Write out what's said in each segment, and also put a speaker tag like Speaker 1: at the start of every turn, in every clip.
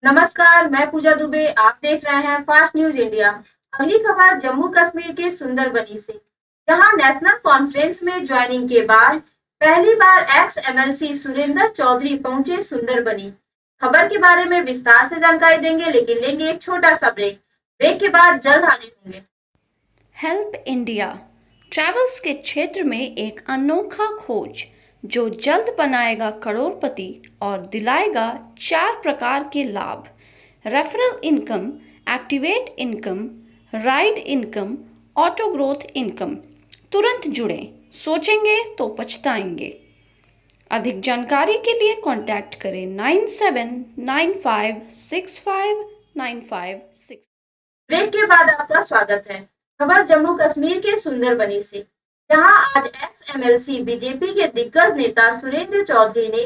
Speaker 1: नमस्कार, मैं पूजा दुबे। आप देख रहे हैं फास्ट न्यूज इंडिया। अगली खबर जम्मू कश्मीर के सुंदरबनी से, जहां नेशनल कॉन्फ्रेंस में ज्वाइनिंग के बाद पहली बार एक्स एमएलसी सुरेंद्र चौधरी पहुंचे सुंदरबनी। खबर के बारे में विस्तार से जानकारी देंगे, लेकिन लेंगे एक छोटा सा ब्रेक। ब्रेक के बाद जल्द हाजिर होंगे।
Speaker 2: हेल्प इंडिया ट्रैवल्स के क्षेत्र में एक अनोखा खोज जो जल्द बनाएगा करोड़पति और दिलाएगा 4 प्रकार के लाभ: referral income, activate income, ride income, auto growth income. तुरंत जुड़ें, सोचेंगे तो पछताएंगे। अधिक जानकारी के लिए कांटेक्ट करें 9795659596।
Speaker 1: ब्रेक के बाद आपका स्वागत है। खबर जम्मू कश्मीर के सुंदरबनी से, जहां आज एक्स एमएलसी बीजेपी के दिग्गज नेता सुरेंद्र चौधरी ने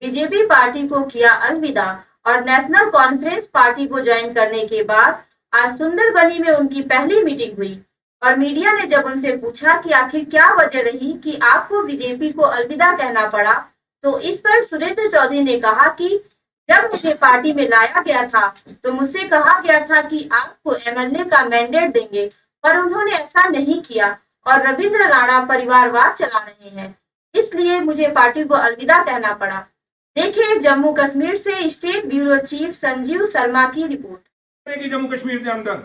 Speaker 1: बीजेपी पार्टी को किया अलविदा और नेशनल कॉन्फ्रेंस पार्टी को ज्वाइन करने के बाद आज सुंदरबनी में उनकी पहली मीटिंग हुई। और मीडिया ने जब उनसे पूछा कि आखिर क्या वजह रही कि आपको बीजेपी को अलविदा कहना पड़ा, तो इस पर सुरेंद्र चौधरी ने कहा कि जब मुझे पार्टी में लाया गया था तो मुझसे कहा गया था कि आपको एमएलए का मैंडेट देंगे, पर उन्होंने ऐसा नहीं किया और रविंद्र राणा परिवारवाद चला रहे हैं, इसलिए मुझे पार्टी को अलविदा कहना पड़ा। देखिए जम्मू कश्मीर से state bureau chief Sanjeev Sharma की रिपोर्ट।
Speaker 3: जम्मू कश्मीर के अंदर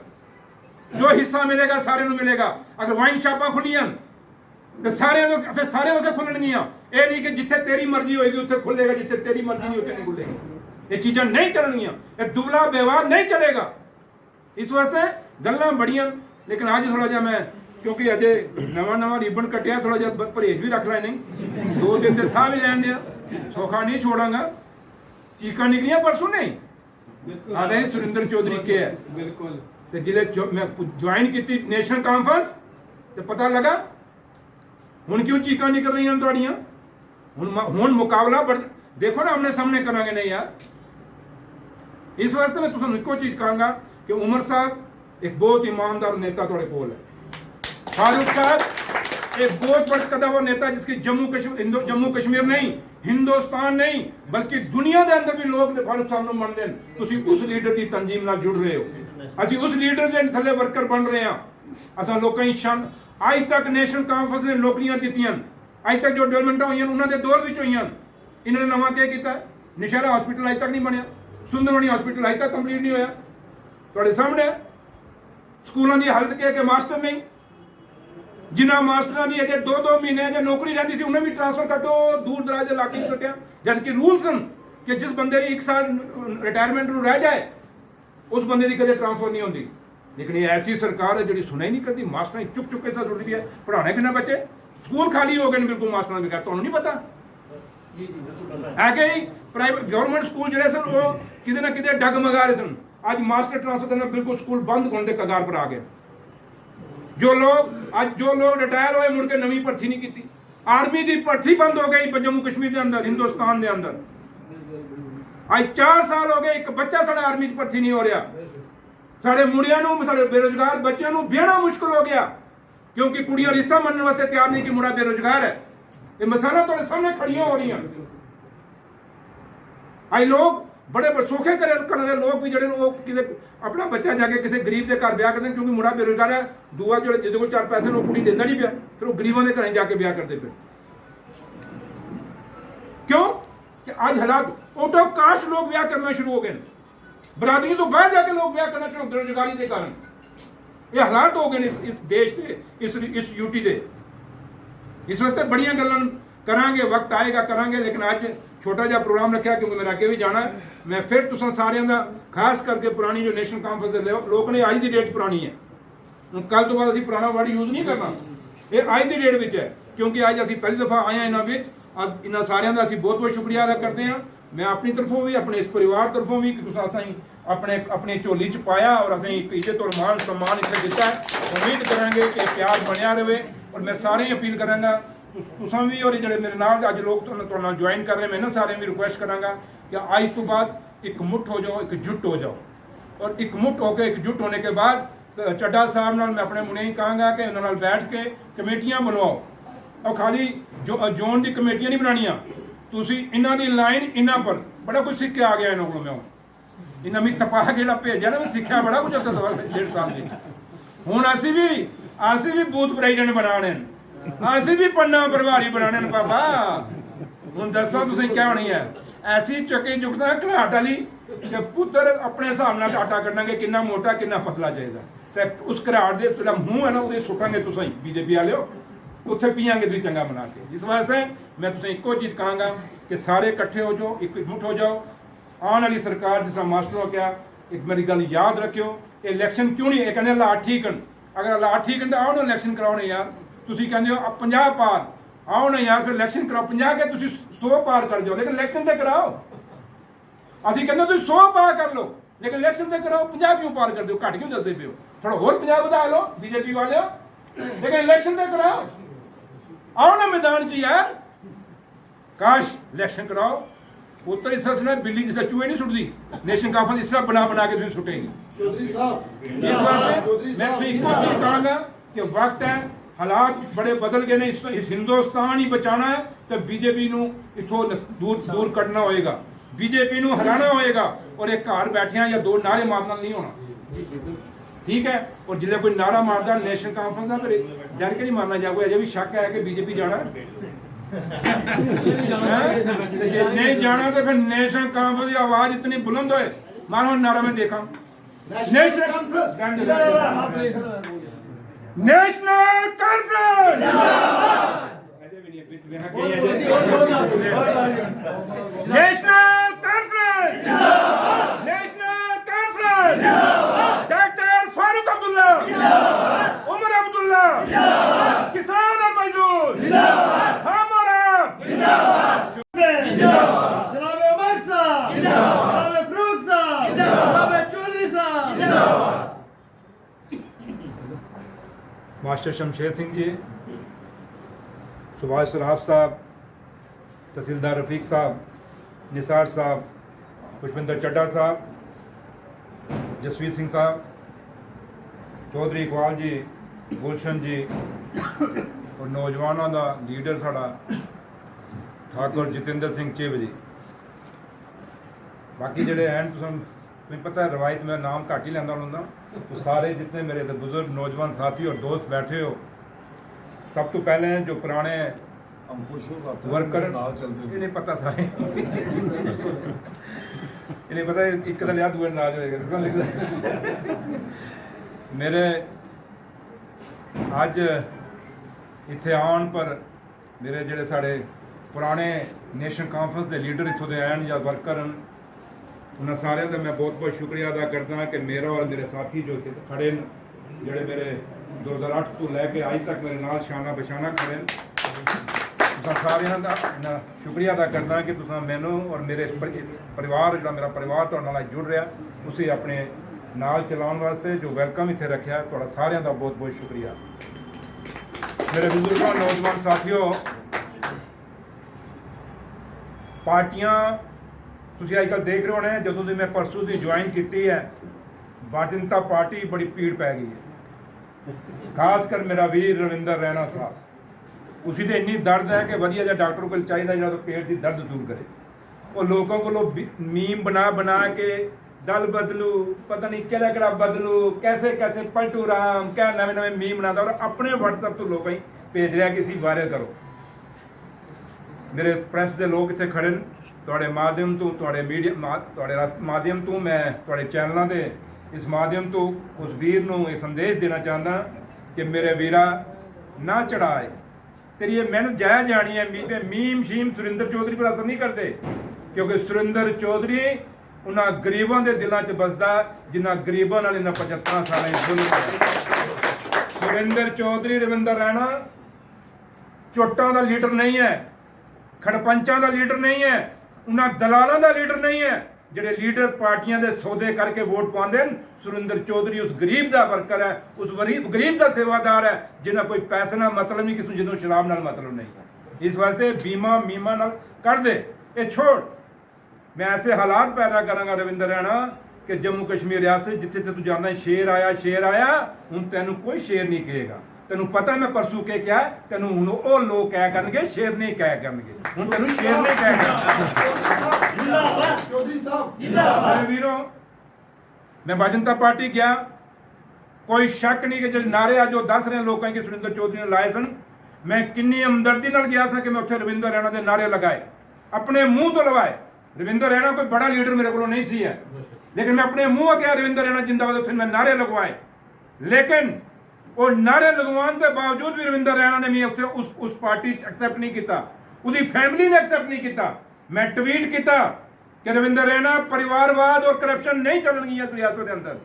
Speaker 3: जो हिस्सा मिलेगा सारे ਨੂੰ मिलेगा। अगर वाइन शापा खुलियां तो सारे उसे खुलणगियां। ये नहीं कि जिथे तेरी मर्जी होगी उसे खुलेगा, जिथे तेरी मर्जी नहीं उसे नहीं खुलेगा। ये चीजें नहीं चलनियां, ये दुबला व्यवहार नहीं चलेगा। इस वास्ते गल्लां बड़ियां, लेकिन आज थोड़ा जा मैं क्योंकि अजे नवा रिबन कटिया, थोड़ा जा परहेज भी रख रहा नहीं। 2 दिन के साह भी लैन दिया, सौखा नहीं छोड़ांगा। चीका निकलियां परसों नहीं आदे सुरेंद्र चौधरी के है बिल्कुल। जिले मैं ज्वाइन की नेशनल कॉन्फ्रेंस तो पता लगा हुण क्यों चीका निकल रही हैं थोड़ियां। हुण मुकाबला देखो ना, आमने सामने करांगे नहीं यार। इस वास्ते मैं तुहानू एको चीज कहूंगा कि उमर साहब एक बहुत ईमानदार नेता थोड़े कोल है। फारूक साहब एक बहुत बड़ा कदा वो नेता जिसकी जम्मू कश्मीर नहीं, हिंदुस्तान नहीं, बल्कि दुनिया के अंदर भी लोग फारूक साहब ਨੂੰ ਮੰਨਦੇ ਨੇ। ਤੁਸੀਂ उस लीडर की तंजीम ਨਾਲ जुड़ रहे हो, ਅਸੀਂ उस लीडर के थले वर्कर बन रहे हैं। असा लोगों की शान अज तक नेशनल कॉन्फ्रेंस ने नौकरियां दित्तियां, अज तक जो डेवलपमेंट हुई उन्होंने दौर विच हुई। इन्होंने नवा क्या किया, नशहरा हॉस्पिटल अज तक नहीं बनया, सुंदरबनी हॉस्पिटल अज तक कंप्लीट नहीं होया। तुहाडे सामने स्कूलों की हालत क्या कि मास्टर नहीं, जिन्होंने मास्टरों की अजे 2-2 महीने अजे नौकरी रही थी उन्हें भी ट्रांसफर कटो दूर दराज इलाके कटिया। जबकि रूल्स हैं कि जिस बंदे की 1 साल रिटायरमेंट रह जाए उस बंदे की कदे ट्रांसफर नहीं होती। लेकिन ये ऐसी सरकार है जी सुना ही नहीं करती। मास्टर चुप चुप के साथ उड़ रही है, पढ़ाने किन्ने बच्चे, स्कूल खाली हो गए बिल्कुल मास्टर बगैर। तो नहीं पता है कि प्राइवेट गवर्नमेंट स्कूल जो सन वो किते ना किते डगमगा रहे सन। आज मास्टर ट्रांसफर करना बिल्कुल स्कूल बंद होने के कगार पर आ गए। जो लोग रिटायर हुए मुड़ के नवी भर्ती नहीं की। आर्मी की भर्ती बंद हो गई जम्मू कश्मीर के अंदर, हिंदुस्तान के अंदर। आज 4 साल हो गए एक बच्चा साढ़े आर्मी भर्ती नहीं हो रहा। साढ़े मुड़िया साढ़े बेरोजगार बच्चों को ब्याहना मुश्किल हो गया क्योंकि कुड़ियां रिश्ता मनने वास्ते तैयार नहीं कि मुड़ा बेरोजगार है। ये मसाला थोड़े सामने खड़ियां हो रही हैं। आज लोग बड़े सौखे कर लोग भी जो अपना बच्चा जाके किसी गरीब के घर ब्याह करते हैं क्योंकि मुड़ा बेरोजगार है। दूआ जो जिद को 4 पैसे वो कुड़ी देना नहीं पाया, फिर वो गरीबों के घर जाके ब्याह करते पे। क्यों कि आज हालात ऑटो कास्ट लोग ब्याह करना शुरू हो गए, बरादरी तो बाहर जाके लोग ब्याह करना शुरू बेरोजगारी के कारण। ये हालात हो गए इस देश के, इस यूटी के। इस वास्ते बड़िया गल्लां करांगे, वक्त आएगा करांगे। लेकिन आज छोटा जहा प्रोग्राम रखा क्योंकि मेरा अगे भी जाना है। मैं फिर तुसां सारियां दा खास करके पुरानी जो नेशनल कॉन्फ्रेंस दे लोग ने अज की डेट पुरानी है, कल तो बाद असीं पुराना वर्ड यूज नहीं करना। ये अज की डेट विच है क्योंकि अज असीं पहली दफा आए हैं इन्हां विच। इन्हां सारियां दा असीं बहुत बहुत शुक्रिया अदा करते हैं। मैं अपनी तरफों भी अपने इस परिवार तरफों भी कि तुसां असीं अपने झोली च पाया और असीं एक इज्जत और मान सम्मान इत्थे दिता है। उम्मीद करांगे कि प्यार बनिया रहे। और मैं सारे अपील करांगा तुसां भी और जो मेरे नाल अज लोग तुहाडे ज्वाइन कर रहे हैं, मैं इन्हां सारे भी रिक्वेस्ट करांगा कि अज तो बाद एक मुठ हो जाओ, एकजुट हो जाओ। और एक मुठ होकर एकजुट होने के बाद चड्डा साहब नाल मैं अपने मुने ही कहांगा कि उन्हां नाल बैठ के कमेटियां बनवाओ। और खाली जोन की कमेटियां नहीं बनानियां, तुसीं इन्हां दी लाइन इन्हां पर बड़ा कुछ सीख के आ गया इन्हां कोलों मैं। ਇਹ ਨਵੀਂ ਤਪਾ ਕੇ ਜਿਹੜਾ ਭੇਜਿਆ ਨਾ, ਮੈਂ ਸਿੱਖਿਆ ਬੜਾ ਕੁਝ ਉੱਥੇ 1.5 ਸਾਲ ਦੀ। ਹੁਣ ਅਸੀਂ ਵੀ ਬੂਥ ਪ੍ਰੈਜ਼ੀਡੈਂਟ ਬਣਾਣੇ, ਅਸੀਂ ਵੀ ਪੰਨਾ ਪ੍ਰਭਾਰੀ ਬਣਾਣੇ ਨੇ ਬਾਬਾ। ਹੁਣ ਦੱਸੋ ਤੁਸੀਂ ਕਿਆ ਹੋਣੀ ਹੈ? ਐਸੀ ਚੱਕੀ ਚੁੱਕਦਾ ਘਰਾਟ ਵਾਲੀ ਕਿ ਪੁੱਤਰ ਆਪਣੇ ਹਿਸਾਬ ਨਾਲ ਆਟਾ ਕੱਢਾਂਗੇ, ਕਿੰਨਾ ਮੋਟਾ ਕਿੰਨਾ ਪਤਲਾ ਚਾਹੀਦਾ, ਤੇ ਉਸ ਘਰਾਟ ਦੇ ਜਿਹੜਾ ਮੂੰਹ ਹੈ ਨਾ ਉਹਦੇ ਸੁੱਟਾਂਗੇ ਤੁਸੀਂ ਬੀਜੇਪੀ ਵਾਲਿਓ, ਉੱਥੇ ਪੀਆਂਗੇ ਤੁਸੀਂ ਚੰਗਾ ਬਣਾ ਕੇ। ਇਸ ਵਾਸਤੇ ਮੈਂ ਤੁਸੀਂ ਇੱਕੋ ਚੀਜ਼ ਕਹਾਂਗਾ ਕਿ ਸਾਰੇ ਇਕੱਠੇ ਹੋ ਜਾਓ, ਇਕਮੁੱਠ ਹੋ ਜਾਓ। ਆਉਣ ਵਾਲੀ ਸਰਕਾਰ, ਜਿਸ ਤਰ੍ਹਾਂ ਮਾਸਟਰ ਹੋ ਗਿਆ, ਇੱਕ ਮੇਰੀ ਗੱਲ ਯਾਦ ਰੱਖਿਓ, ਇਹ ਇਲੈਕਸ਼ਨ ਕਿਉਂ ਨਹੀਂ, ਇਹ ਕਹਿੰਦੇ ਹਾਲਾਤ ਠੀਕ ਹਨ। ਅਗਰ ਹਾਲਾਤ ਠੀਕ ਹਨ ਤਾਂ ਆਓ ਨਾ ਇਲੈਕਸ਼ਨ ਕਰਾਉਣੇ ਯਾਰ। ਤੁਸੀਂ ਕਹਿੰਦੇ ਹੋ 50 ਪਾਰ, ਆਓ ਨਾ ਯਾਰ ਫਿਰ ਇਲੈਕਸ਼ਨ ਕਰਾਓ। 50 ਕੇ ਤੁਸੀਂ 100 ਪਾਰ ਕਰ ਜਾਓ, ਲੇਕਿਨ ਇਲੈਕਸ਼ਨ ਤੇ ਕਰਾਓ। ਅਸੀਂ ਕਹਿੰਦੇ ਤੁਸੀਂ 100 ਪਾਰ ਕਰ ਲਓ, ਲੇਕਿਨ ਇਲੈਕਸ਼ਨ ਤੇ ਕਰਾਓ। 50 ਕਿਉਂ ਪਾਰ ਕਰਦੇ ਹੋ? ਘੱਟ ਕਿਉਂ ਦੱਸਦੇ ਪਏ ਹੋ? ਥੋੜਾ ਹੋਰ 50 ਵਧਾ ਲਓ ਬੀਜੇਪੀ ਵਾਲਿਓ, ਲੇਕਿਨ ਇਲੈਕਸ਼ਨ ਤੇ ਕਰਾਓ। आओ ना मैदान च यार, काश इलेक्शन कराओ। उस तरह इस तरह बिल्ली जिस चूहे नहीं सुटती, नेशन कॉन्फ्रेंस इस तरह बना के तुम्हें सुटेंगी।
Speaker 4: चौधरी साहब,
Speaker 3: इस वास्ते मैं तुम्हें एक चीज कहूंगा कि वक्त है, हालात बड़े बदल गए ने। इस हिंदुस्तान ही बचाना है तो बीजेपी ਨੂੰ इथों दूर करना होएगा, बीजेपी ਨੂੰ हराना होएगा। और एक घर बैठे या 2 नारे मारना नहीं होना, ठीक है? और जिसे कोई नारा मारदा नेशनल कॉन्फ्रेंस का, फिर डर के नहीं मारना जाएगा। अजय भी शक है कि बीजेपी जाना नहीं जाना, तो फिर नेशनल कॉन्फ्रेंस की आवाज इतनी बुलंद होए, मानो नारा में देखा national conference, national conference. National conference, national conference. Doctor Farooq Abdullah, Omar Abdullah, किसान और मजदूर, हम और आप।
Speaker 4: जनाब उमर साहब, जनाब फरूक साहब, जनाब चौधरी साहब।
Speaker 3: मास्टर शमशेर सिंह जी, सुभाष सराफ साहब, तहसीलदार रफीक साहब, निसार साहब, पुष्पिंदर चड्डा साहब, जसवीर सिंह साहब, चौधरी इकबाल जी, गुलशन जी, और नौजवानों का लीडर साड़ा ठाकुर जतिंदर सिंह चिब जी। बाकी जोड़े हैं तुम्हें पता है, रवायत में नाम घट ही लेंदा होंदा, तो सारे जितने मेरे बुजुर्ग नौजवान साथी और दोस्त बैठे हो, सब तो पहले जो पुराने वर्कर, इन्हें पता सारे इन्हें पता एक का लिया दूए नाराज होएगा। मेरे अज इत्थे आन पर मेरे जेडे साढ़े पुराने नेशनल कॉन्फ्रेंस के लीडर इत्थों के आन या वर्कर हैं, उन्होंने सारे का मैं बहुत बहुत शुक्रिया अदा करता कि मेरा और मेरे साथी जो खड़े हैं, जोड़े मेरे 2008 तो लैके अज तक मेरे नाल शाना बशाना खड़े हैं, सारे का शुक्रिया अदा करना कि तुम मैनू और मेरे परिवार जो मेरा परिवार तो जुड़ रहा, उसे अपने नाल चलाने वास्ते जो वेलकम इतने रखा, थोड़ा सारे का बहुत बहुत शुक्रिया। मेरे बुजुर्गों नौजवान साथियों, पार्टियां तुम अजकल देख रहे होने, जो मैं परसों से ज्वाइन की है, भारतीय जनता पार्टी बड़ी भीड़ पै गई है, खासकर मेरा वीर रविंदर रैना साहब। उसी तो इन्नी दर्द है कि वधिया जिहा डॉक्टर को चाहिए जो पेट की दर्द दूर करे। वो लोगों को मीम बना के दल बदलू, पता नहीं केड़ा केड़ा बदलू, कैसे कैसे पलटू राम क्या नवे नवे मीम बनाता और अपने व्हाट्सएप तो लोग भेज रहा कि इसी वायरल करो। मेरे प्रेस के लोग इतने खड़े थोड़े माध्यम तो थोड़े मीडिया थोड़े माध्यम तो मैं थोड़े चैनलों के इस माध्यम तो उस वीर को यह संदेश देना चाहता कि मेरे वीरा ना चढ़ाए, तेरी ये मेहनत जाया जानी है। मीम शीम सुरिंदर चौधरी पर असर नहीं करते, क्योंकि सुरिंदर चौधरी उन्होंने गरीबों के दिलों च बसदा जिन्ना गरीबों नाल इन्ना 75 साल। सुरिंदर चौधरी रविंदर रैना चोटां का लीडर नहीं है, खड़पंचां का लीडर नहीं है, उन्होंने दलालों का लीडर नहीं है। ਜਿਹੜੇ ਲੀਡਰ ਪਾਰਟੀਆਂ ਦੇ ਸੌਦੇ ਕਰਕੇ ਵੋਟ ਪਾਉਂਦੇ ਨੇ, ਸੁਰਿੰਦਰ ਚੌਧਰੀ ਉਸ ਗਰੀਬ ਦਾ ਵਰਕਰ ਹੈ, ਉਸ ਗਰੀਬ ਦਾ ਸੇਵਾਦਾਰ ਹੈ, ਜਿਹਨਾਂ ਕੋਈ ਪੈਸੇ ਨਾਲ ਮਤਲਬ ਨਹੀਂ, ਕਿਸੇ ਨੂੰ ਜਦੋਂ ਸ਼ਰਾਬ ਨਾਲ ਮਤਲਬ ਨਹੀਂ। ਇਸ ਵਾਸਤੇ ਮੀਮਾ ਨਾਲ ਕਰ ਦੇ, ਇਹ ਛੋੜ। मैं ऐसे हालात पैदा करांगा रविंदर रैना कि जम्मू कश्मीर रियासत जिथे तू जाना शेर आया हूँ तेन कोई शेर नहीं कहेगा। ਤੈਨੂੰ ਪਤਾ ਮੈਂ ਪਰਸੂ ਕੇ ਕਿਹਾ ਤੈਨੂੰ ਹੁਣ ਉਹ ਲੋਕ ਕਹਿ ਕਰਨਗੇ ਸ਼ੇਰਨੀ ਕਹਿ ਕਰਨਗੇ ਹੁਣ ਤੈਨੂੰ ਸ਼ੇਰਨੀ ਕਹਿ ਕਰਨਗੇ
Speaker 4: जिंदाबाद चौधरी साहब
Speaker 3: ਮੇਰੇ ਵੀਰੋ ਮੈਂ ਭਾਰਤੀ ਜਨਤਾ ਪਾਰਟੀ ਗਿਆ ਕੋਈ ਸ਼ੱਕ ਨਹੀਂ ਕਿ ਜਿਹੜੇ ਨਾਰੇ ਅੱਜ ਉਹ ਦੱਸ ਰਹੇ ਲੋਕਾਂ ਕਿ ਸੁਰਿੰਦਰ ਚੌਧਰੀ ਨੇ ਲਾਏ ਸਨ ਮੈਂ ਕਿੰਨੀ ਹਮਦਰਦੀ ਨਾਲ ਗਿਆ ਸਾਂ ਕਿ ਮੈਂ ਉੱਥੇ ਰਵਿੰਦਰ ਰੈਣਾ ਦੇ ਨਾਰੇ ਲਗਾਏ ਆਪਣੇ ਮੂੰਹ ਤੋਂ ਲਵਾਏ ਰਵਿੰਦਰ ਰੈਣਾ ਕੋਈ ਬੜਾ ਲੀਡਰ ਮੇਰੇ ਕੋਲੋਂ ਨਹੀਂ ਸੀ ਹੈ लेकिन मैं अपने मुंह किया रविंदर रैना जिंदाबाद उत्थे मैं नारे लगवाए लेकिन वो नारे लगवाने के बावजूद भी रविंदर रैना ने भी उत्थे उस पार्टी एक्सेप्ट नहीं किया उसकी फैमिली ने एक्सेप्ट नहीं किया मैं ट्वीट किया कि रविंदर रैना परिवारवाद और करप्शन नहीं चलनी सियासत के अंदर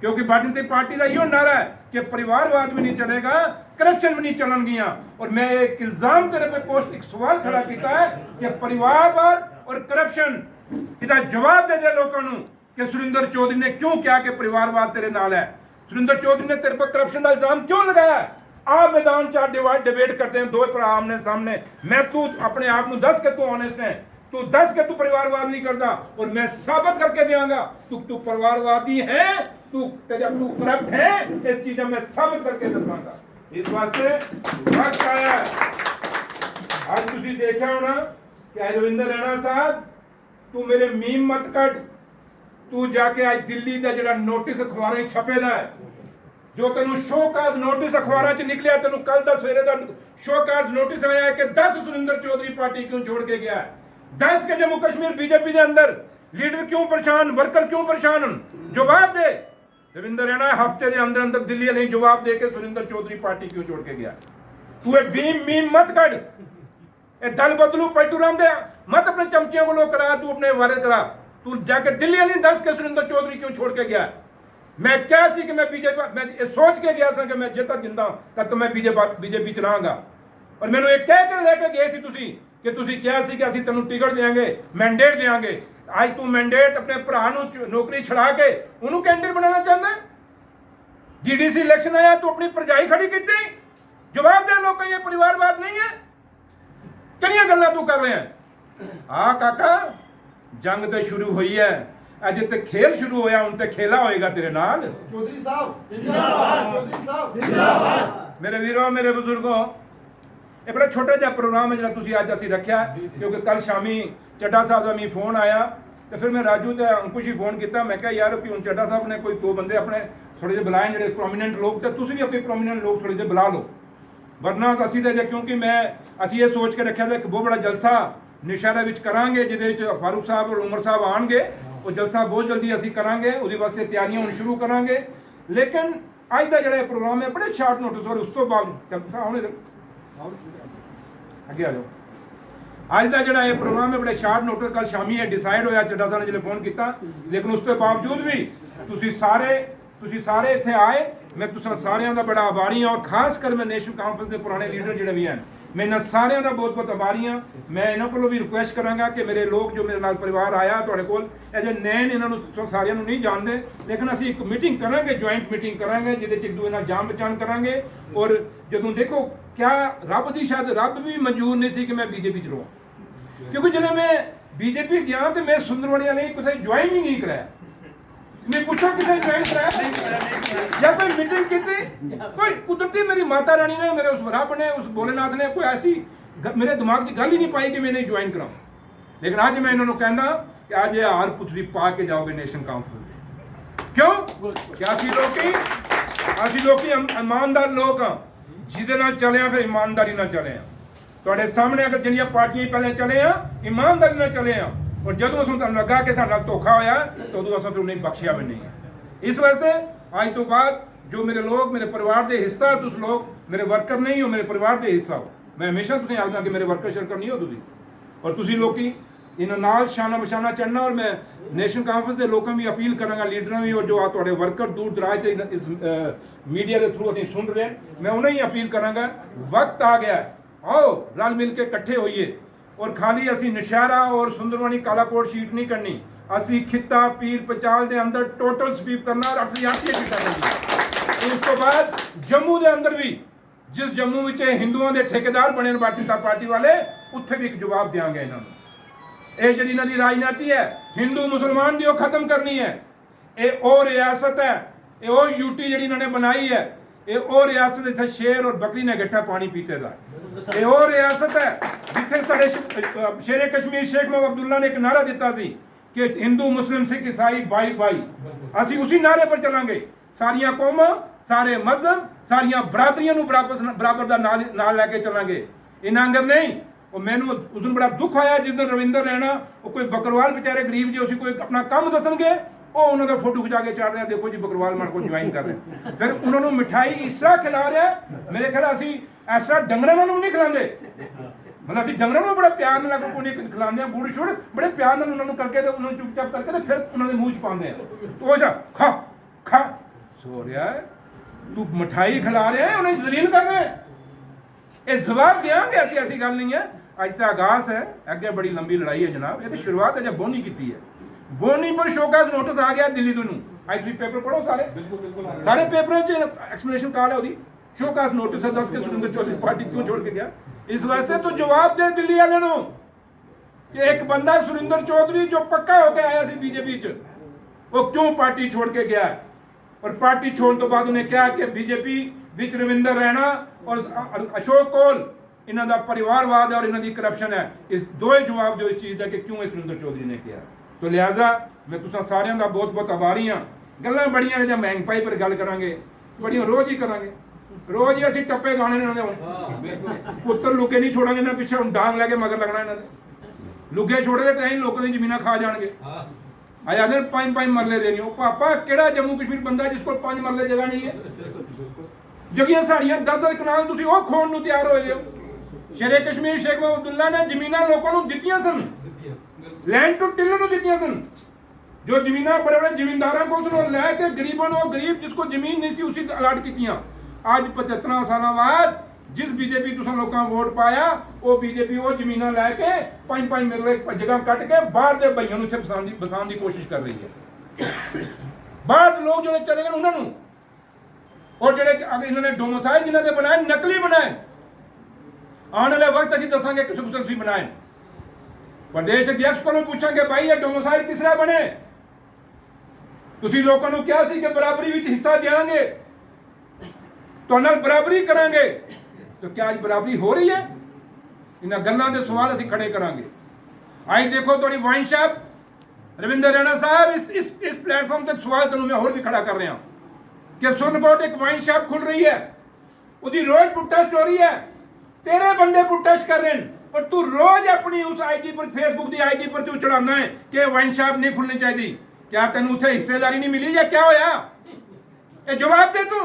Speaker 3: क्योंकि भारतीय जनता पार्टी का यो नारा है कि परिवारवाद भी नहीं चलेगा करप्शन भी नहीं चलनगियां और मैं एक इल्जाम तेरे पे पोस्ट एक सवाल खड़ा किया है कि परिवारवाद और करप्शन इसका जवाब दे दे लोगों को कि सुरिंदर चौधरी ने क्यों क्या कि परिवारवाद तेरे नाल है सुरिंदर चौधरी ने तेरे पर करप्शन का इल्जाम क्यों लगाया आप मैदान चार डिबेट करते हैं दो भरा आमने सामने मैं तू अपने आप को दस के तू ऑनेस्ट है तू दस के तू परिवारवाद नहीं करता और मैं साबित करके देंगा तू परिवारवादी है तू करप्ट है इस चीज मैं साबित करके दसांगा इस वास्ते वक्त आया आज तुसी देखा होना कि रविंदर रैना साहब तू मेरे मीम मत कट तू जाके आज दिल्ली का जो नोटिस अखबार छपे है जो तेन शोकाज नोटिस अखबार च निकलिया तेन कल का सवेरे का शोकाज नोटिस आया है कि 10 सुरिंदर चौधरी पार्टी क्यों छोड़ के गया है 10 के जम्मू कश्मीर बीजेपी के अंदर लीडर क्यों परेशान वर्कर क्यों परेशान जवाब दे रविंदर रैना हफ्ते के अंदर अंदर दिल्ली नहीं जवाब दे के सुरिंदर चौधरी पार्टी क्यों छोड़ के गया तू एक भीम मीम मत कट ए दल बदलू पैटूराम दे मत अपने चमचियों को लोग करा तू अपने वायरल करा तू जाके दिल्ली नहीं 10 के सुरिंदर चौधरी क्यों छोड़ के गया मैं क्या सी कि मैं बीजेपी मैं सोच के गया था कि मैं जितना जिंदा तब तो मैं बीजेपी चलाऊंगा और मैंने एक कह के लेके गए सी तुसी कि तुसी क्या सी कि असि तेनू टिकट देंगे मैंडेट देंगे आज तू मैंडेट अपने भरा नौकरी छड़ा के उन्होंने कैंडिडेट बनाना चाहता है जीडीसी इलेक्शन आया तू अपनी परजाई खड़ी की जवाब दे लोग ये परिवारवाद नहीं है किनियां गल्लां तू कर रहे हैं हाँ काका जंग तो शुरू हुई है अजे ते खेल शुरू होया उन ते खेला होएगा तेरे नाल
Speaker 4: चौधरी साहब जिंदाबाद चौधरी साहब जिंदाबाद
Speaker 3: मेरे वीरों मेरे बुजुर्गों ये बड़ा छोटा जिहा प्रोग्राम है जो तुसी अज असीं रखिया क्योंकि कल शामी चड्डा साहब का मी फोन आया तो फिर मैं राजू ते अंकुश ही फोन किया मैं कहा यार कि हुण चड्डा साहब ने कोई दो बंदे अपने थोड़े जे बुलाए जिहड़े प्रोमिनेंट लोग तो तुसी भी अपने प्रोमिनेंट लोग थोड़े जे बुला लो वरना असीं ते क्योंकि मैं असीं ये सोच के रखिया था एक बहुत बड़ा जलसा निशहरा विच करांगे जिहदे विच फारूक साहब और उमर साहब आउणगे वो जलसा बहुत जल्दी असीं करांगे उहदे वास्ते तैयारियां हुण शुरू करांगे लेकिन अज दा जिहड़ा प्रोग्राम है बड़े शार्ट नोटिस और उस तो बाद अगे आ जाओ अज का जिहड़ा प्रोग्राम है बड़े शार्ट नोटिस कल शामी है डिसाइड होया चड्डा साहब ने जिहड़े फोन किया लेकिन उस तो बावजूद भी तुसी सारे इत्थे आए मैं तुसां सारियां दा बड़ा आभारी हाँ और खास कर मैं नेशनल कॉन्फ्रेंस के पुराने लीडर जिहड़े भी हैं मैं इन्हां सारियां दा बहुत बहुत आभारी हाँ मैं इन्हां कोलों भी रिक्वेस्ट करांगा कि मेरे लोग जो मेरे नाल परिवार आया तुहाडे कोल अजे नैन इन्हां नूं सारियां नूं नहीं जानदे लेकिन असीं एक मीटिंग करांगे ज्वाइंट मीटिंग करांगे जिहदे च एक दूए नाल जान पहचान करांगे और जदों देखो क्या रब दी शायद रब भी मंजूर नहीं सी कि मैं बीजेपी च रहां क्योंकि जदों मैं बीजेपी गया तो मैं सुंदरवाड़िया नहीं किसी ज्वाइन ही नहीं कराया मैं पूछा किसी ज्वाइन कराया जब मैं मीटिंग की थी कोई कुदरती मेरी माता रानी ने मेरे उस रब ने उस भोलेनाथ ने कोई ऐसी मेरे दिमाग की गल ही नहीं पाई कि मैं नहीं ज्वाइन कराऊं लेकिन आज मैं इन्होंने कहना कि आज ये हार पुत्री पा के जाओगे नेशनल कॉन्फ्रेंस क्यों क्या असी लोग ईमानदार लोग हाँ जिदे नाल चले हैं फिर ईमानदारी नाल चले हैं तुहाडे सामने अगर जिहड़ियां पार्टियां पहले चले हैं ईमानदारी नाल चले हैं और जदों असूं तुहानूं लगा कि साडे नाल धोखा होया तो उदों असां फिर उन्हें बख्शिया भी नहीं है इस वास्ते आज तो बाद जो मेरे लोग मेरे परिवार के हिस्सा तुस लोग मेरे वर्कर नहीं हो मेरे परिवार के हिस्सा हो मैं हमेशा तुसें आखदा कि मेरे वर्कर शर्कर नहीं हो तुसीं और तुसीं लोग इन्हां नाल शाना बशाना चढ़ना और मैं नेशनल कॉन्फ्रेंस के लोगों भी अपील करांगा लीडरां भी और जो तुहाडे वर्कर दूर दराज के इस मीडिया के थ्रू असीं सुन रहे हैं मैं उन्हें ही अपील करांगा वक्त आ गया आओ रल मिल के इकट्ठे होइए और खाली असीं नशहरा और सुंदरवानी कालाकोट सीट नहीं करनी असीं खित्ता पीर पचाल के अंदर टोटल स्वीप करना और अफलियाती करनी उस तो बाद जम्मू के अंदर भी जिस जम्मू में हिंदुओं के ठेकेदार बने भारतीय जनता पार्टी वाले उत्थे भी एक जवाब देंगे इन्होंने ये जी इन्हों की राजनीति है हिंदू मुसलमान की खत्म करनी है ये और रियासत है ये और यूटी जी इन्होंने बनाई है ਇਹ ਉਹ ਰਿਆਸਤ ਜਿੱਥੇ ਸ਼ੇਰ ਔਰ ਬੱਕਰੀ ਨੇ ਇਕੱਠਾ ਪਾਣੀ ਪੀਤੇ ਦਾ ਇਹ ਉਹ ਰਿਆਸਤ ਹੈ ਜਿੱਥੇ ਸਾਡੇ ਸ਼ੇਰੇ ਕਸ਼ਮੀਰ ਸ਼ੇਖ ਮਹਬੂਬ ਅਬਦੁੱਲਾ ਨੇ ਇੱਕ ਨਾਰਾ ਦਿੱਤਾ ਸੀ ਕਿ ਹਿੰਦੂ ਮੁਸਲਿਮ ਸਿੱਖ ਈਸਾਈ ਭਾਈ ਭਾਈ ਅਸੀਂ ਉਸੇ ਨਾਰੇ ਪਰ ਚੱਲਾਂਗੇ ਸਾਰੀਆਂ ਕੌਮਾਂ ਸਾਰੇ ਮਜ਼ਹਬ ਸਾਰੀਆਂ ਬਰਾਦਰੀਆਂ ਨੂੰ ਬਰਾਬਰ ਦਾ ਨਾਲ ਲੈ ਕੇ ਚੱਲਾਂਗੇ ਇਹਨਾਂ ਅੰਗਰ ਨਹੀਂ ਉਹ ਮੈਨੂੰ ਉਸ ਦਿਨ ਬੜਾ ਦੁੱਖ ਆਇਆ ਜਿਸ ਦਿਨ ਰਵਿੰਦਰ ਰੈਣਾ ਉਹ ਕੋਈ ਬਕਰਵਾਲ ਵਿਚਾਰੇ ਗਰੀਬ ਜਿਹੇ ਕੋਈ ਆਪਣਾ ਕੰਮ ਦੱਸਣਗੇ ਉਹ ਉਹਨਾਂ ਦਾ ਫੋਟੋ ਖਿਚਾ ਕੇ ਚਾੜ ਰਿਹਾ ਦੇਖੋ ਜੀ ਬਕਰਵਾਲ ਮਾਰ ਕੋ ਜੁਆਇਨ ਕਰ ਰਹੇ ਫਿਰ ਉਹਨਾਂ ਨੂੰ ਮਿਠਾਈ ਇਸ ਤਰ੍ਹਾਂ ਖਿਲਾ ਰਿਹਾ ਮੇਰੇ ਖਿਆਲ ਅਸੀਂ ਇਸ ਤਰ੍ਹਾਂ ਡੰਗਰਾਂ ਨੂੰ ਨਹੀਂ ਖਿਲਾਉਂਦੇ मतलब ਅਸੀਂ ਡੰਗਰਾਂ ਨੂੰ ਬੜਾ ਪਿਆਰ ਨਾਲ ਕੋਈ ਖਿਲਾਉਂਦੇ ਆ ਗੁੜ ਛੁੜ ਬੜੇ ਪਿਆਰ ਨਾਲ ਉਹਨਾਂ ਨੂੰ ਕਰਕੇ ਤੇ ਉਹਨਾਂ ਨੂੰ ਚੁੱਪਚਾਪ ਕਰਕੇ ਤੇ ਫਿਰ ਉਹਨਾਂ ਦੇ ਮੂੰਹ 'ਚ ਪਾਉਂਦੇ ਆ ਉਹ ਜਾ ਖਾ ਖਾ ਸੋ ਰਿਹਾ ਹੈ ਤੂੰ ਮਠਾਈ ਖਿਲਾ ਰਿਹਾ ਹੈ ਉਹਨਾਂ ਨੂੰ ਜ਼ਲੀਲ ਕਰ ਰਿਹਾ ਹੈ ਇਹ ਜਵਾਬ ਦੇਾਂਗੇ ਅਸੀਂ ਐਸੀ ਗੱਲ ਨਹੀਂ ਹੈ ਅੱਜ ਤਾਂ ਆਗਾਜ਼ ਹੈ ਅੱਗੇ ਬੜੀ ਲੰਬੀ ਲੜਾਈ ਹੈ ਜਨਾਬ ਇਹ ਤਾਂ ਸ਼ੁਰੂਆਤ ਹੈ ਜब ਬੋਨੀ ਕੀਤੀ ਹੈ ਬੋਨੀ ਪਰ ਸ਼ੋਕਾਜ਼ ਨੋਟਿਸ ਆ ਗਿਆ ਦਿੱਲੀ ਤੋਂ ਨੂੰ ਅੱਜ ਵੀ ਪੇਪਰ ਪੜੋ ਸਾਰੇ ਬਿਲकुल ਸਾਰੇ ਪੇਪਰਾਂ 'ਚ ਐਕਸਪਲੇਨੇਸ਼ਨ ਕਾਲ ਹੈ ਉਹਦੀ शोकाज नोटिस है 10 के सुरेंद्र चौधरी पार्टी क्यों छोड़ के गया इस वास्ते तो जवाब दे दिल्ली वाले नो कि एक बंदा सुरेंद्र चौधरी जो पक्का होकर आया सी बीजेपी च वो क्यों पार्टी छोड़ के गया और पार्टी छोड़ने तो बाद उन्हें क्या कि बीजेपी विच रविंदर रैना और अशोक कोल इन्हों का परिवारवाद है और इन्हों की करप्शन है इस दो ही जवाब जो इस चीज़ का कि क्यों इस सुरेंद्र चौधरी ने किया तो लिहाजा मैं तुसा सारिਆਂ ਦਾ बहुत बहुत आभारी हाँ गल्लां बड़ियां ने महंग पाई पर गल करांगे बड़ियां रोज़ ही करांगे रोज ही ਅਸੀਂ ਟੱਪੇ ਗਾਣੇ ਨੇ ਉਹਨਾਂ ਦੇ ਪੁੱਤਰ ਲੁਕੇ ਨਹੀਂ ਛੋੜਾਂਗੇ ਨਾ ਪਿੱਛੇ ਹੁਣ ਡਾਂਗ ਲੈ ਕੇ ਮਗਰ ਲੱਗਣਾ ਇਹਨਾਂ ਦੇ ਲੁਕੇ ਛੋੜੇ ਤੇ ਐਂ ਲੋਕਾਂ ਦੀ ਜ਼ਮੀਨਾਂ ਖਾ ਜਾਣਗੇ ਆ ਜਾਂਦੇ 5-5 ਮਰਲੇ ਦੇਣੀ ਉਹ ਪਾਪਾ ਕਿਹੜਾ ਜੰਮੂ ਕਸ਼ਮੀਰ ਬੰਦਾ ਜਿਸ ਕੋਲ 5 ਮਰਲੇ ਜਗ੍ਹਾ ਨਹੀਂ ਹੈ ਜਗੀਆਂ ਸਾੜੀਆਂ 10-10 ਕਨਾਲ ਤੁਸੀਂ ਉਹ ਖੋਣ ਨੂੰ ਤਿਆਰ ਹੋਏ ਹੋ ਸ਼ੇਰੇ ਕਸ਼ਮੀਰ ਸ਼ੇਖ ਮਹਬੂਬ ਅਬਦੁੱਲਾ ਨੇ ਜ਼ਮੀਨਾਂ ਲੋਕਾਂ ਨੂੰ ਦਿੱਤੀਆਂ ਸਨ ਲੈਂਡ ਟੂ ਟਿਲਰ ਨੂੰ ਦਿੱਤੀਆਂ ਸਨ जो ਜ਼ਮੀਨਾਂ बड़े बड़े ਜ਼ਿਮੀਂਦਾਰਾਂ ਕੋਲ ਤੋਂ ਲੈ ਕੇ ਗਰੀਬਾਂ ਨੂੰ ਉਹ ਗਰੀਬ ਜਿਸ ਕੋ ਜ਼ਮੀਨ ਨਹੀਂ ਸੀ ਉਸੇ ਅਲਾਟ ਕੀਤੀਆਂ ਅੱਜ 75 ਸਾਲਾਂ ਬਾਅਦ ਜਿਸ ਬੀਜੇਪੀ ਤੁਸੀਂ ਲੋਕਾਂ ਵੋਟ ਪਾਇਆ ਉਹ ਬੀਜੇਪੀ ਉਹ ਜ਼ਮੀਨਾਂ ਲੈ ਕੇ 5-5 ਮਿਲਰੇ ਜਗ੍ਹਾ ਕੱਟ ਕੇ ਬਾਹਰ ਦੇ ਭਈਆਂ ਨੂੰ ਇੱਥੇ ਬਸਾਉਣ ਦੀ ਕੋਸ਼ਿਸ਼ ਕਰ ਰਹੀ ਹੈ ਬਾਹਰ ਦੇ ਲੋਕ ਜਿਹੜੇ ਚਲੇ ਗਏ ਉਹਨਾਂ ਨੂੰ और ਜਿਹੜੇ ਇਹਨਾਂ ਨੇ ਡੋਮਸਾਈਲ ਜਿਨ੍ਹਾਂ ਦੇ ਬਣਾਏ ਨਕਲੀ ਬਣਾਏ ਆਉਣ ਵਾਲੇ ਵਕਤ ਅਸੀਂ ਦੱਸਾਂਗੇ ਕਿਸੇ ਕੁਛ ਤੁਸੀਂ ਬਣਾਏ ਪ੍ਰਦੇਸ਼ ਅਧਿਕਸ਼ ਕੋਲੋਂ ਪੁੱਛਾਂਗੇ ਭਾਈ ਇਹ ਡੋਮਸਾਈਲ ਕਿਸ ਤਰ੍ਹਾਂ ਬਣੇ ਤੁਸੀਂ ਲੋਕਾਂ ਨੂੰ ਕਿਹਾ ਸੀ ਕਿ ਬਰਾਬਰੀ ਵਿੱਚ ਹਿੱਸਾ ਦੇਵਾਂਗੇ ਤੁਹਾਡੇ ਨਾਲ ਬਰਾਬਰੀ ਕਰਾਂਗੇ तो क्या आज बराबरी हो रही है इन्हां गल्लां दे सवाल ਅਸੀਂ खड़े करांगे आज देखो थोड़ी वाइन शॉप रविंदर रैना साहब इस प्लेटफॉर्म तक सवाल तनु मैं और भी खड़ा कर रहा कि सुरनकोट एक वाइन शॉप खुल रही है ਉਹਦੀ रोज प्रोटेस्ट हो रही है तेरे बंदे प्रोटेस्ट कर रहे हैं और तू रोज अपनी उस आईडी पर फेसबुक की आईडी पर तू चढ़ाना है कि वाइन शॉप नहीं खुलनी चाहिए क्या तेन उत्थे हिस्सेदारी नहीं मिली या क्या होया ये जवाब दे तू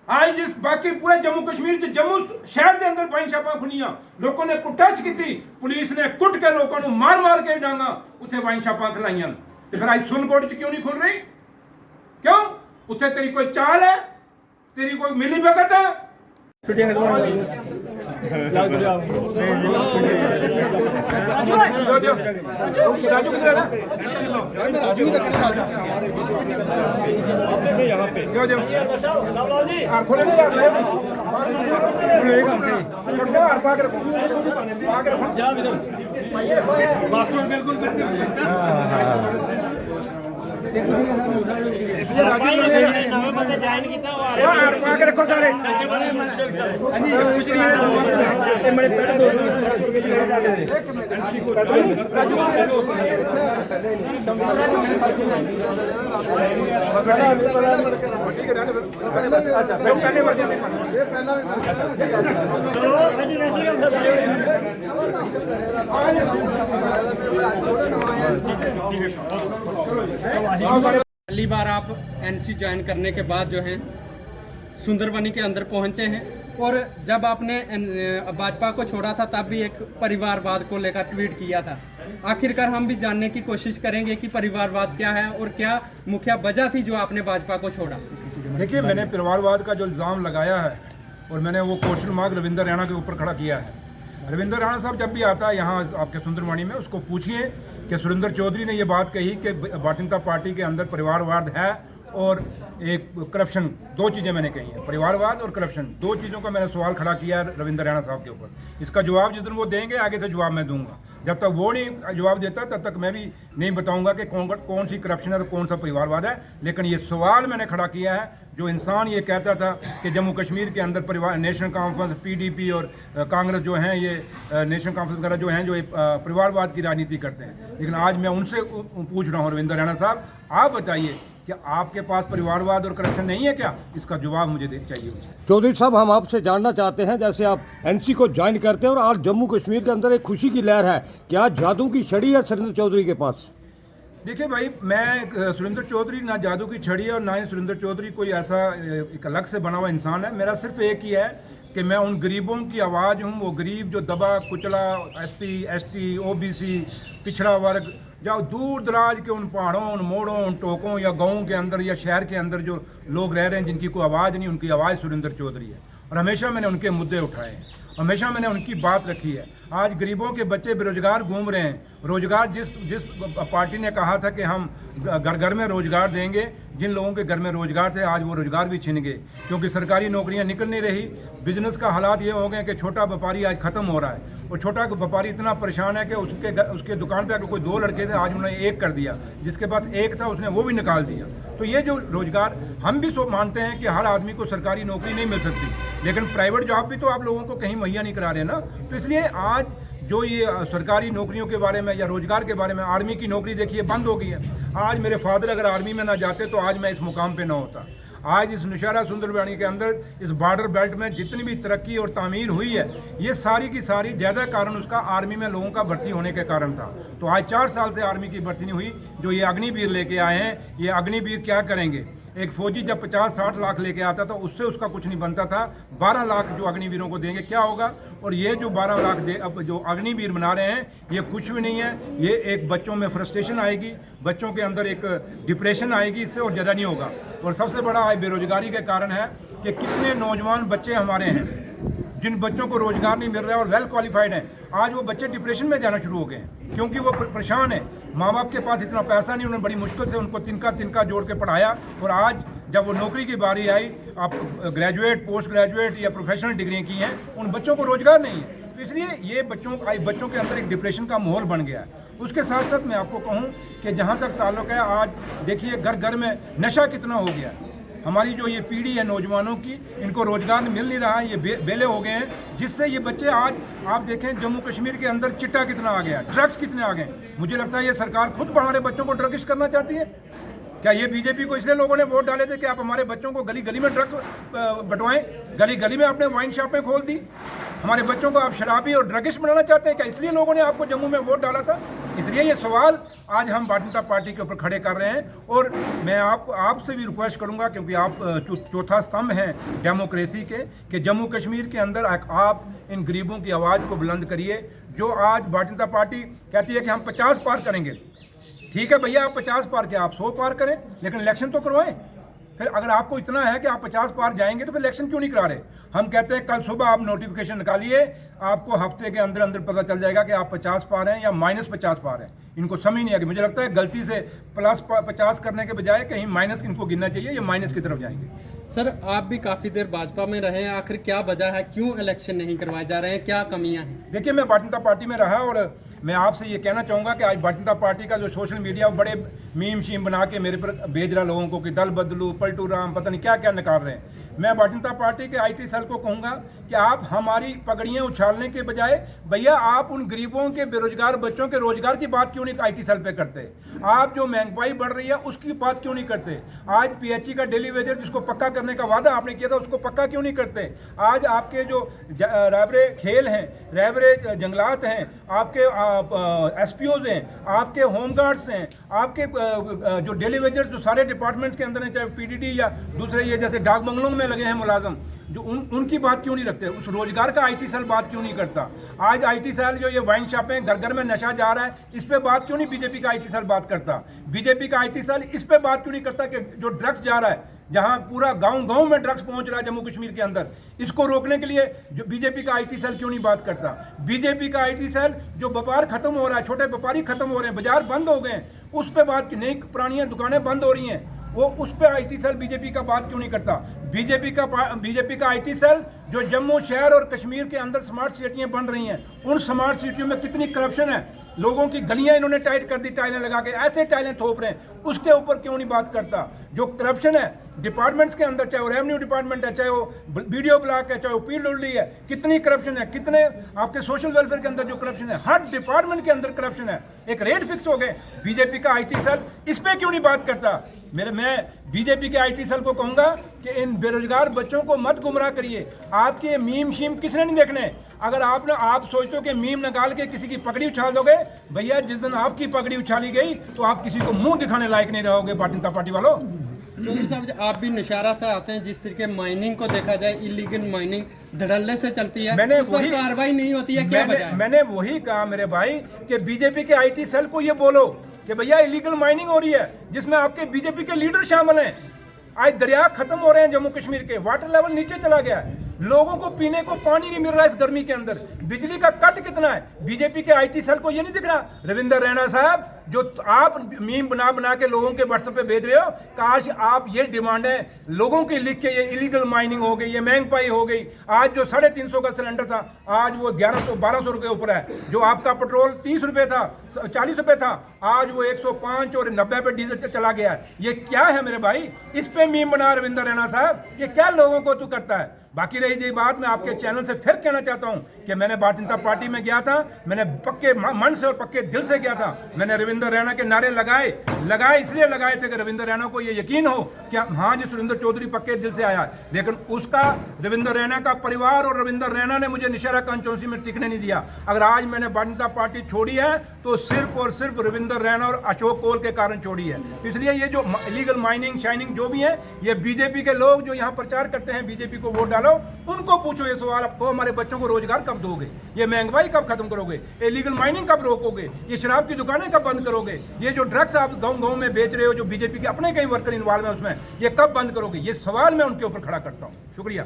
Speaker 3: आज जिस बाकी पूरे जम्मू कश्मीर जम्मू शहर के अंदर वाइन शॉपां खुलियां लोगों ने प्रोटेस्ट की पुलिस ने कुट के लोगों को मार मार के डांगा उत्थे वाइन शॉपां खिलाइयां तो फिर आज सुरनकोट क्यों नहीं खुल रही क्यों उत्थे तेरी कोई चाल है तेरी कोई मिली भगत है रखो सारे
Speaker 5: पहली बार आप एनसी ज्वाइन करने के बाद जो है सुंदरबनी के अंदर पहुंचे हैं और जब आपने भाजपा को छोड़ा था तब भी एक परिवारवाद को लेकर ट्वीट किया था आखिरकार हम भी जानने की कोशिश करेंगे कि परिवारवाद क्या है और क्या मुख्य वजह थी जो आपने भाजपा को छोड़ा।
Speaker 3: देखिए मैंने परिवारवाद का जो इल्ज़ाम लगाया है और मैंने वो क्वेश्चन मार्क रविंदर रैना के ऊपर खड़ा किया है। रविंदर रैना साहब जब भी आता है यहाँ आपके सुंदरबनी में उसको पूछिए कि सुरेंद्र चौधरी ने ये बात कही कि भारतीय जनता पार्टी के अंदर परिवारवाद है और एक करप्शन, दो चीज़ें मैंने कही हैं, परिवारवाद और करप्शन, दो चीज़ों का मैंने सवाल खड़ा किया है रविंदर रैना साहब के ऊपर। इसका जवाब जिस दिन वो देंगे आगे से जवाब मैं दूंगा। जब तक वो नहीं जवाब देता तब तक मैं भी नहीं बताऊंगा कि कौन सी करप्शन है और कौन सा परिवारवाद है। लेकिन ये सवाल मैंने खड़ा किया है, जो इंसान ये कहता था कि जम्मू कश्मीर के अंदर परिवार नेशनल कॉन्फ्रेंस पीडीपी और कांग्रेस जो हैं ये नेशनल कॉन्फ्रेंस वगैरह जो हैं जो परिवारवाद की राजनीति करते हैं। लेकिन आज मैं उनसे पूछ रहा हूँ, रविंद्र रैना साहब आप बताइए कि आपके पास परिवारवाद और करप्शन नहीं है क्या? इसका जवाब मुझे चाहिए।
Speaker 6: चौधरी साहब, हम आपसे जानना चाहते हैं, जैसे आप एनसी को ज्वाइन करते हैं और आज जम्मू कश्मीर के अंदर एक खुशी की लहर है, क्या जादू की छड़ी है सुरेंद्र चौधरी के पास?
Speaker 3: देखिए भाई, मैं सुरेंद्र चौधरी ना जादू की छड़ी है और ना ही सुरेंद्र चौधरी कोई ऐसा एक अलग से बना हुआ इंसान है। मेरा सिर्फ एक ही है कि मैं उन गरीबों की आवाज़ हूँ, वो गरीब जो दबा कुचला SC ST OBC पिछड़ा वर्ग, या दूर दराज के उन पहाड़ों, उन मोड़ों, उन टोकों या गाँव के अंदर या शहर के अंदर जो लोग रह रहे हैं जिनकी कोई आवाज़ नहीं, उनकी आवाज़ सुरेंद्र चौधरी है। और हमेशा मैंने उनके मुद्दे उठाए हैं, हमेशा मैंने उनकी बात रखी है। आज गरीबों के बच्चे बेरोजगार घूम रहे हैं। रोजगार जिस पार्टी ने कहा था कि हम घर घर में रोजगार देंगे, जिन लोगों के घर में रोजगार थे आज वो रोजगार भी छिन गए, क्योंकि सरकारी नौकरियां निकल नहीं रही। बिजनेस का हालात ये हो गए कि छोटा व्यापारी आज खत्म हो रहा है, और छोटा व्यापारी इतना परेशान है कि उसके दुकान पे अगर कोई 2 लड़के थे आज उन्होंने 1 कर दिया, जिसके पास 1 था उसने वो भी निकाल दिया। तो ये जो रोजगार, हम भी मानते हैं कि हर आदमी को सरकारी नौकरी नहीं मिल सकती, लेकिन प्राइवेट जॉब भी तो आप लोगों को कहीं मुहैया नहीं करा रहे ना। तो इसलिए आज जो ये सरकारी नौकरियों के बारे में या रोजगार के बारे में, आर्मी की नौकरी देखिए बंद हो गई है। आज मेरे फादर अगर आर्मी में ना जाते तो आज मैं इस मुकाम पे ना होता। आज इस नौशहरा सुंदरबनी के अंदर इस बॉर्डर बेल्ट में जितनी भी तरक्की और तामीर हुई है, ये सारी की सारी ज़्यादा कारण उसका आर्मी में लोगों का भर्ती होने के कारण था। तो आज 4 साल से आर्मी की भर्ती नहीं हुई। जो ये अग्निवीर लेके आए हैं, ये अग्निवीर क्या करेंगे? एक फौजी जब 50-60 लाख लेके आता था उससे उसका कुछ नहीं बनता था। 12 लाख जो अग्निवीरों को देंगे क्या होगा? और ये जो 12 लाख अब जो अग्निवीर बना रहे हैं ये कुछ भी नहीं है। ये एक बच्चों में फ्रस्ट्रेशन आएगी, बच्चों के अंदर एक डिप्रेशन आएगी, इससे और ज़्यादा नहीं होगा। और सबसे बड़ा आज बेरोजगारी के कारण है कि कितने नौजवान बच्चे हमारे हैं जिन बच्चों को रोजगार नहीं मिल रहा है और वेल क्वालिफाइड हैं, आज वो बच्चे डिप्रेशन में जाना शुरू हो गए हैं, क्योंकि वो परेशान है। माँ बाप के पास इतना पैसा नहीं, उन्होंने बड़ी मुश्किल से उनको तिनका जोड़ के पढ़ाया, और आज जब वो नौकरी की बारी आई, आप ग्रेजुएट, पोस्ट ग्रेजुएट या प्रोफेशनल डिग्री की हैं, उन बच्चों को रोजगार नहीं है। तो इसलिए ये बच्चों के अंदर एक डिप्रेशन का माहौल बन गया है। उसके साथ साथ मैं आपको कहूँ कि जहाँ तक ताल्लुक है, आज देखिए घर घर में नशा कितना हो गया है। हमारी जो ये पीढ़ी है नौजवानों की, इनको रोजगार मिल नहीं रहा है, ये बेले हो गए हैं, जिससे ये बच्चे आज आप देखें जम्मू कश्मीर के अंदर चिट्टा कितना आ गया, ड्रग्स कितने आ गए। मुझे लगता है ये सरकार खुद हमारे बच्चों को ड्रगिस्ट करना चाहती है। क्या ये बीजेपी को इसलिए लोगों ने वोट डाले थे कि आप हमारे बच्चों को गली गली में ड्रग्स बंटवाएं? गली गली में आपने वाइन शॉपें खोल दी, हमारे बच्चों को आप शराबी और ड्रगिस्ट बनाना चाहते हैं क्या? इसलिए लोगों ने आपको जम्मू में वोट डाला था। इसलिए ये सवाल आज हम भारतीय जनता पार्टी के ऊपर खड़े कर रहे हैं। और मैं आपसे भी रिक्वेस्ट करूंगा, क्योंकि आप चौथा स्तंभ हैं डेमोक्रेसी के, कि जम्मू कश्मीर के अंदर आप इन गरीबों की आवाज़ को बुलंद करिए। जो आज भारतीय जनता पार्टी कहती है कि हम 50 पार करेंगे, ठीक है भैया, आप 50 पार क्या आप 100 पार करें, लेकिन इलेक्शन तो करवाएं। फिर अगर आपको इतना है कि आप 50 पार जाएंगे तो फिर इलेक्शन क्यों नहीं करा रहे? हम कहते हैं कल सुबह आप नोटिफिकेशन निकालिए, आपको हफ्ते के अंदर अंदर पता चल जाएगा कि आप 50 पार हैं या -50 पार हैं। इनको समझ नहीं आ गई। मुझे लगता है गलती से +50 करने के बजाय कहीं माइनस इनको गिनना चाहिए, ये माइनस की तरफ जाएंगे।
Speaker 5: सर, आप भी काफ़ी देर भाजपा में रहे हैं, आखिर क्या वजह है, क्यों इलेक्शन नहीं करवाए जा रहे हैं, क्या कमियां हैं?
Speaker 3: देखिए, मैं भारतीय जनता पार्टी में रहा और मैं आपसे ये कहना चाहूँगा कि आज भारतीय जनता पार्टी का जो सोशल मीडिया बड़े मीम शीम बना के मेरे पर भेज रहा लोगों को कि दल बदलू, पलटू राम, पता नहीं क्या क्या निकाल रहे हैं। मैं भारतीय जनता पार्टी के IT सेल को कहूँगा कि आप हमारी पगड़ियाँ उछालने के बजाय भैया आप उन गरीबों के बेरोजगार बच्चों के रोजगार की बात क्यों नहीं IT सेल पे करते? आप जो महंगाई बढ़ रही है उसकी बात क्यों नहीं करते? आज PHE का डेली वेजर जिसको पक्का करने का वादा आपने किया था उसको पक्का क्यों नहीं करते? आज आपके जो रहबरे खेल हैं, रहबरे जंगलात हैं, आपके SPOs हैं, आपके होमगार्ड्स हैं, आपके जो डेली वेजर जो सारे डिपार्टमेंट्स के अंदर हैं, चाहे PDD या दूसरे ये जैसे डाक बंगलों में लगे हैं मुलाजम, जो उनकी बात क्यों नहीं रखते? उस रोजगार का IT सेल बात क्यों नहीं करता? आज IT सेल जो ये वाइन शॉपें, घर घर में नशा जा रहा है, इस पे बात क्यों नहीं बीजेपी का IT सेल बात करता? बीजेपी का IT सेल इस पे बात क्यों नहीं करता कि जो ड्रग्स जा रहा है, जहां पूरा गांव में ड्रग्स पहुंच रहा है जम्मू कश्मीर के अंदर, इसको रोकने के लिए जो बीजेपी का IT सेल क्यों नहीं बात करता? बीजेपी का IT सेल जो व्यापार खत्म हो रहा है, छोटे व्यापारी खत्म हो रहे हैं, बाजार बंद हो गए, उस पर बात, नई पुरानी दुकानें बंद हो रही हैं, वो उस पर IT सेल बीजेपी का बात क्यों नहीं करता? बीजेपी का आईटी सेल जो जम्मू शहर और कश्मीर के अंदर स्मार्ट सिटियां बन रही हैं, उन स्मार्ट सिटियों में कितनी करप्शन है, लोगों की गलियां इन्होंने टाइट कर दी, टाइलें लगा के ऐसे टाइलें थोप रहे हैं, उसके ऊपर क्यों नहीं बात करता। जो करप्शन है डिपार्टमेंट्स के अंदर, चाहे वो रेवेन्यू डिपार्टमेंट है, चाहे वो वीडियो ब्लॉक है, चाहे वो पीडब्ल्यूडी है, कितनी करप्शन है, कितने आपके सोशल वेलफेयर के अंदर जो करप्शन है, हर डिपार्टमेंट के अंदर करप्शन है। एक रेट फिक्स हो गए, बीजेपी का आईटी सेल इस पे क्यों नहीं बात करता। मैं बीजेपी के आईटी सेल को कहूंगा कि इन बेरोजगार बच्चों को मत गुमराह करिए। आपके मीम शीम किसने नहीं देखने। अगर आप सोचते हो कि मीम निकाल के किसी की पगड़ी उछाल दोगे, भैया जिस दिन आपकी पगड़ी उछाली गई तो आप किसी को मुंह दिखाने लायक नहीं रहोगे भारतीय जनता पार्टी वालों।
Speaker 5: चौधरी साहब, आप भी नशारा से आते हैं, जिस तरीके माइनिंग को देखा जाए, इलीगल माइनिंग धड़ल्ले से चलती है,
Speaker 3: मैंने
Speaker 5: उस पर कार्रवाई नहीं होती है, क्या वजह है?
Speaker 3: मैंने वही कहा मेरे भाई कि बीजेपी के आईटी सेल को ये बोलो कि भैया इलीगल माइनिंग हो रही है जिसमें आपके बीजेपी के लीडर शामिल हैं। आज दरिया खत्म हो रहे हैं जम्मू कश्मीर के, वाटर लेवल नीचे चला गया है, लोगों को पीने को पानी नहीं मिल रहा है इस गर्मी के अंदर, बिजली का कट कितना है। बीजेपी के आईटी सेल को ये नहीं दिख रहा। रविंदर रैना साहब, जो आप मीम बना बना के लोगों के व्हाट्सएप पे भेज रहे हो, काश आप ये डिमांड है लोगों की लिख के, ये इलीगल माइनिंग हो गई, ये महंगाई हो गई। आज जो 350 का सिलेंडर था, आज वो 1100-1200 रुपये ऊपर है। जो आपका पेट्रोल 30 रुपये था, 40 रुपये था, आज वो 105 और 90 पे डीजल चला गया है। ये क्या है मेरे भाई? इस पे मीम बना रविंदर रैना साहब, ये क्या लोगों को तू करता है। बाकी रही ये बात, मैं आपके चैनल से फिर कहना चाहता हूं कि मैंने भारतीय जनता पार्टी में गया था, मैंने पक्के मन से और पक्के दिल से गया था। मैंने रविंदर रैना के नारे लगाए इसलिए लगाए थे कि रविंदर रैना को ये यकीन हो कि हाँ जी सुरेंद्र चौधरी पक्के दिल से आया है। लेकिन उसका, रविंदर रैना का परिवार और रविंदर रैना ने मुझे नौशहरा कंस्टिट्यूंसी में टिकने नहीं दिया। अगर आज मैंने भारतीय जनता पार्टी छोड़ी है तो सिर्फ और सिर्फ रविंदर रैना और अशोक कोल के कारण छोड़ी है। इसलिए ये जो इलीगल माइनिंग शाइनिंग जो भी है, ये बीजेपी के लोग जो यहाँ प्रचार करते हैं बीजेपी को वोट डालो, उनको पूछो ये सवाल, आपको हमारे बच्चों को रोजगार कब दोगे, ये महंगाई कब खत्म करोगे, इलीगल माइनिंग कब रोकोगे, ये शराब की दुकानें कब बंद करोगे, ये जो ड्रग्स आप गांव में बेच रहे हो, जो बीजेपी के अपने कई वर्कर इन्वॉल्व है उसमें, ये कब बंद करोगे। ये सवाल मैं उनके ऊपर खड़ा करता हूँ। शुक्रिया।